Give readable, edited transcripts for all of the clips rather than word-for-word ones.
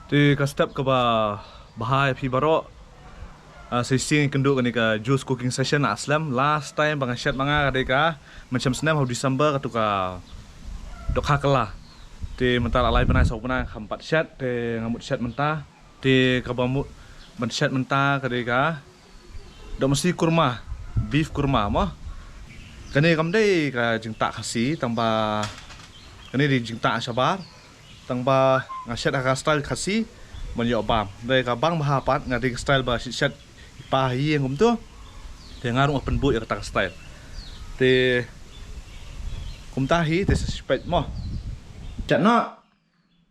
Di ka step ke bahaya pi baro sesi kenduk ni ka juice cooking session aslam last time bang shat manga ka macam senam hau December ka tu ka dok hakala di mentar alai benai sau benai hampat shat di ngamut shat mentah di ka bamut ben shat mentah ka dok mesti kurma beef kurma mah kani kamdai ka jingta khasi tambah kani di jingta sabar tangba ngaset aga style khasi menyo bam dai ka bang mahapat ngadi style ba shat pa hi ngum tu te ngarung open boot ya kata style te kumtahi te suspect mo chat no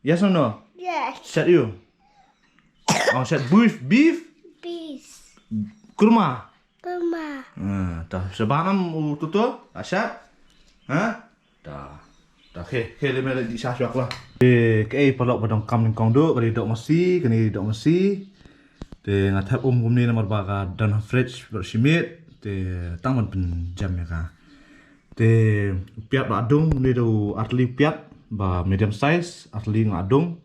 yes or no Yes. chat you chat beef kurma Mama. dah sebanam tutu asyat dah he le mele di syak lah ke pelok badong kam ning kong do kali dok mesti kani dok mesti te ngathap gumni nomor baga dan fridge bersimit te tangman pen jam ya ka te piat ba adung ni do atli piat ba medium size atli ngadung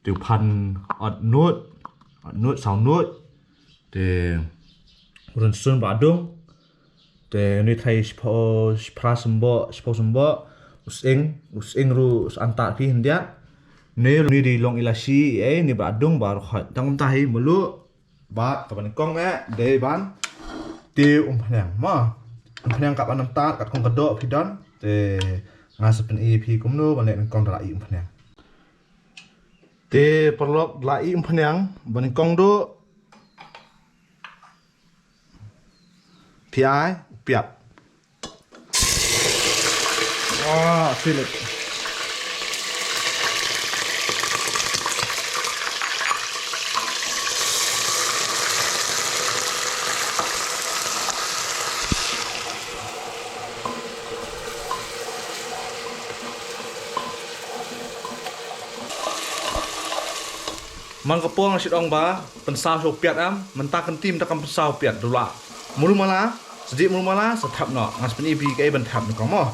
te pan at note sound note te urun sun ba adung te ni thai spra sembo using ru antar pi hendiat ni di long ilasi ni ba adung bar khat tangum tahi mulu ba kaban kong de ban ti phanyang ma phanyang kap anam ta kat kong kadok pidon te ngasepen ep kumno ban lek kong dai phanyang te perlok lai phanyang ban kong do pi piap feel it. Man kepong sit ong ba pensau so piat am mentah kentim takam pensau piat dula mulu mala sedik mulu mala setap no ngas pen ibi ke ban tap ni komo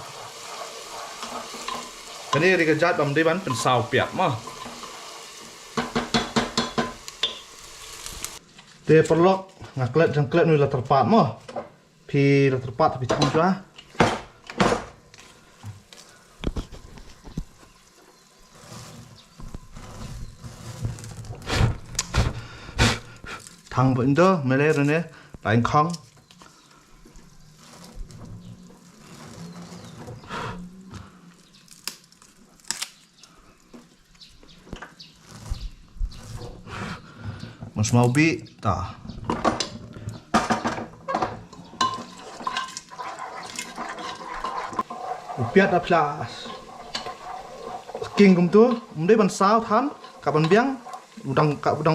kani ri kejat bam de ban pensau piat mo te perlok ngaklet jangklet nu la terpat mo pi la terpat tapi chang jua thang bên đó mẹ lấy rồi nè lại không mas mau bi ta upiat aplas king kum tu mde ban sao than kapan biang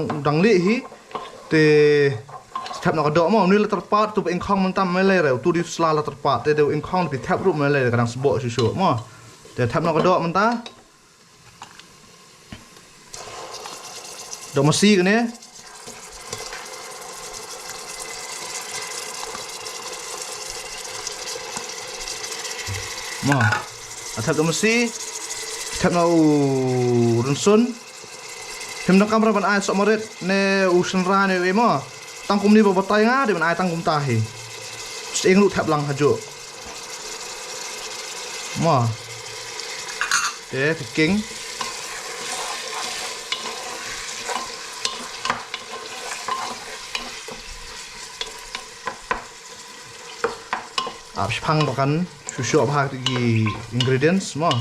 udang li hi te thap nak dok mo ni la terpat tu eng khong mentam mele re tu di sla la terpat te de eng khong pi thap ru mele kadang sbo su mo te thap nak dok menta dok mesti ke ne mo thap dok mesti thap na runsun him nak kamera ban ai sok moret ne usen ra ne we mo tangkum ni ba batai nga de ban ai tangkum ta hi eng lu thap lang hajo mo de king ap phang bakan susu ba gi ingredients mo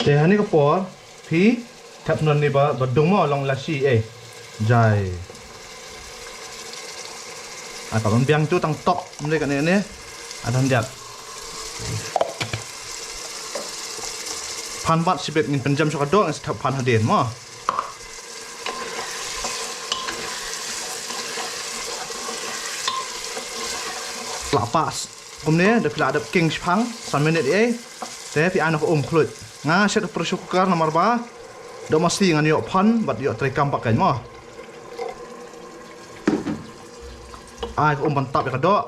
te hani ko por phi thap non ni ba dung mo long la si jai ka ban biang tu tang tok mle ka ne adan diat pan bat sibet ngin penjam sok do ngas thap pan haden mo lapas kumne de pila adap king pang 3 minit Te pi anak klut. Nga set pressure cooker nomor ba. Do mesti ngan yok pan bat yok terekam pakai mo. Ai ko mantap ya kadok.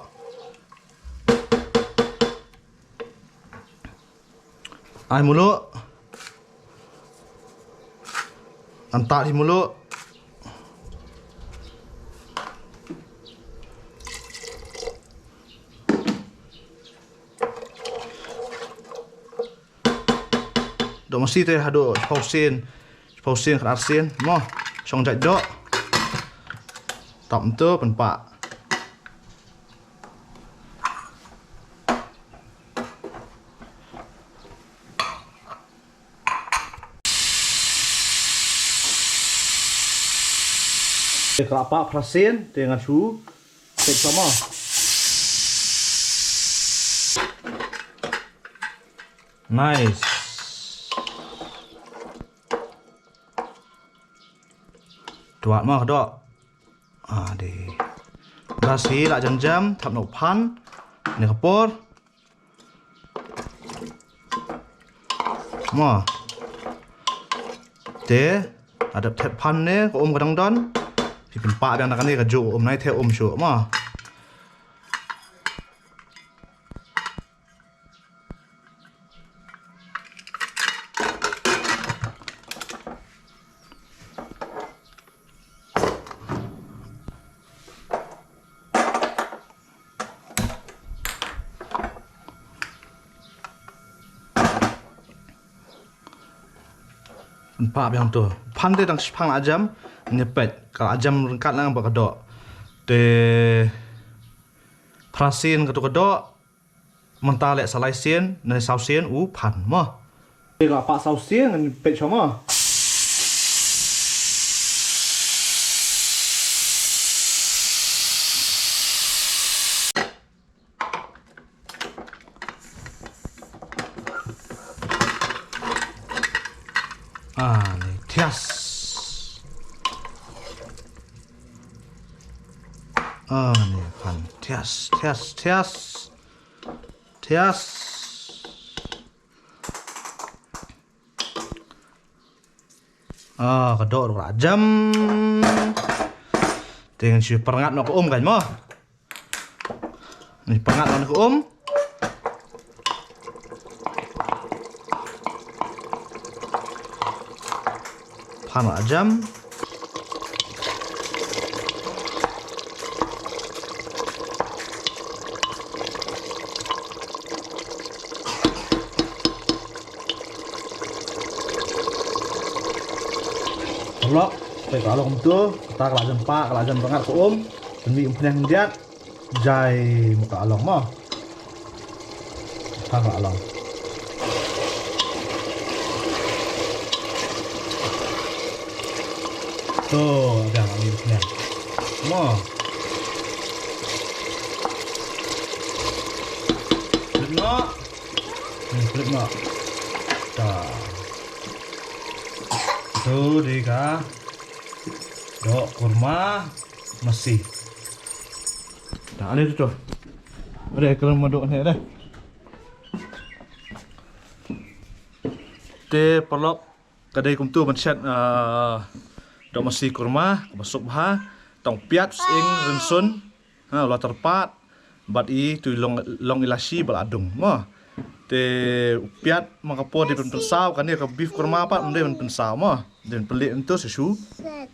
Ai mulu. Antak di mulu. Do mesti teh hado pausin kan arsin mo song jat do tam tu penpak kelapa perasin dengan suhu sama. Nice. Tuat mah dok. Di. Berasi lah jam-jam thap nấu pan. Ni kapur. Mah. Te ada thap pan ni ko kadang don. Pi penpak yang nak ni ka jo nai the syu mah. Pak yang tu pandai dang sipang ajam nyepet kalau ajam rengkat lang apa kedok te prasin kedok mentalek salaisien na sausien pan mah kalau pak sausien nyepet sama ni tias. Ni pan tias. Kedok rajam. Dengan si perengat nak kan mah. Ni perengat nak pan ajam. Lok, kalau tu kita kalau jempak, kalau jam banget ke demi empunyang diat, jai muka along mah. Kita kalau along. Tuh, dah ni. Mah. Klik nak. Dah. Tu dia dok kurma masih. Dah ada tu. Ada kurma dok ni dah. Te pelok kedai kum tu mencet dok masih kurma masuk bah tong piat ing rensun ulah terpat bat i tu long ilashi baladung mah te piat makapo di pensau kan dia ke beef kurma apa mende pensau mah dan pelik itu sesu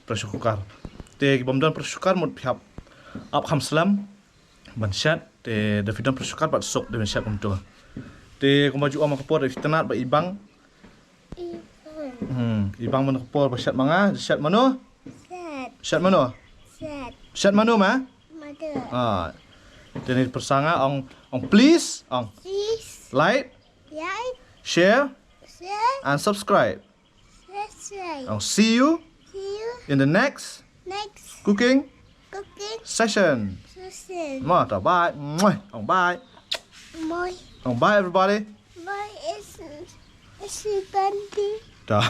pressure cooker te bomdan pressure cooker mut phap up kham slam ban shat te da fidan pressure cooker bat sok de shat untuk te ko maju makapo de fitanat ba ibang ibang mana kapor ba shat manga shat mano shat mano shat mano ma Jadi persanga ong please like share and subscribe. I'll see you in the next cooking session. Ma, bye. Bye. Bye everybody. Bye is Bandy. Dah.